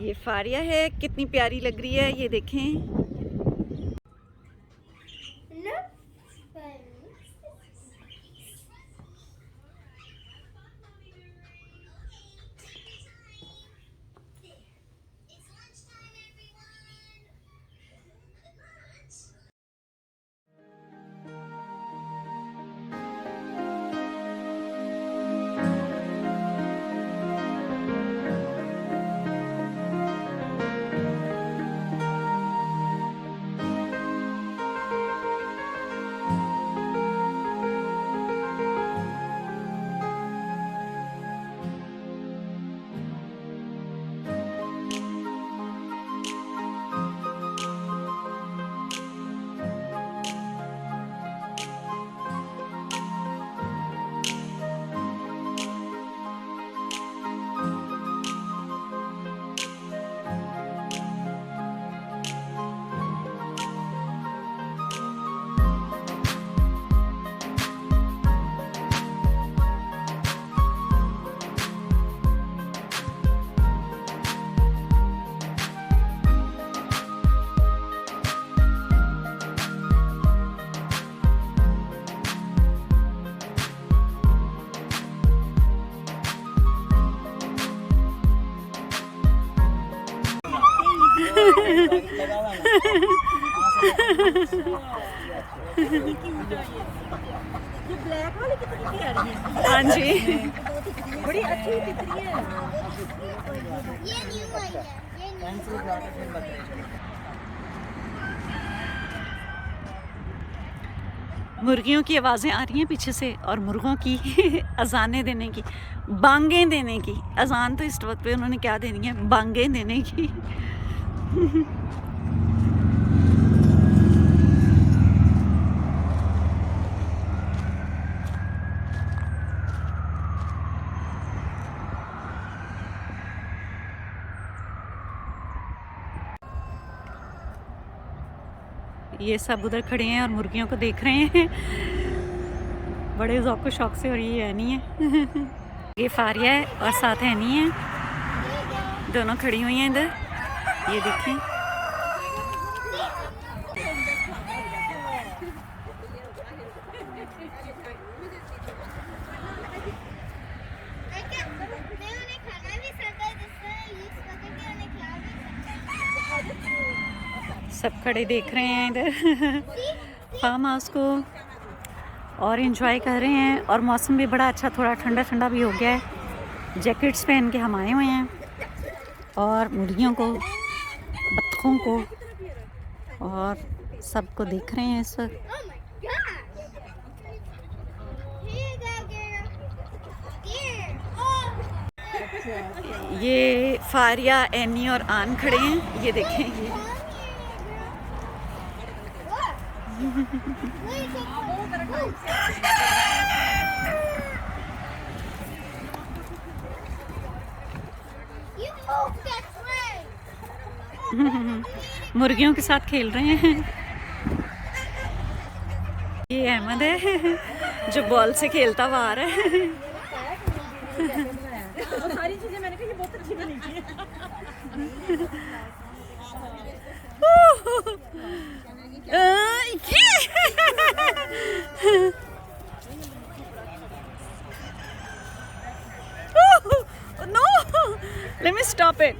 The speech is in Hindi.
ये फारिया है, कितनी प्यारी लग रही है, ये देखें। ये ब्लैक वाली कितनी प्यारी है। हाँ जी, बड़ी अच्छी दिख रही है। ये न्यू आई है, ये न्यू। मुर्गियों की आवाज़ें आ रही हैं पीछे से और मुर्गों की अजानें देने की, बांगें देने की। अजान तो इस वक्त पे उन्होंने क्या देनी है, बांगें देने की। ये सब उधर खड़े हैं और मुर्गियों को देख रहे हैं बड़े ज़ौक़ शौक़ से। और ये एनी है, ये फारिया है और साथ एनी है, दोनों खड़ी हुई हैं इधर। ये देखें, सब खड़े देख रहे हैं इधर फार्म हाउस को और एंजॉय कर रहे हैं। और मौसम भी बड़ा अच्छा, थोड़ा ठंडा ठंडा भी हो गया है। जैकेट्स पहन के हम आए हुए हैं और मुर्गियों को, बत्तखों को और सबको देख रहे हैं इस वक्त। ये फारिया, एनी और आन खड़े हैं, ये देखें। ये मुर्गियों के साथ खेल रहे हैं। ये अहमद है जो बॉल से खेलता हुआ आ रहा है। सारी चीजें मैंने कहा ये बहुत अच्छी बनी है। No, let me stop it.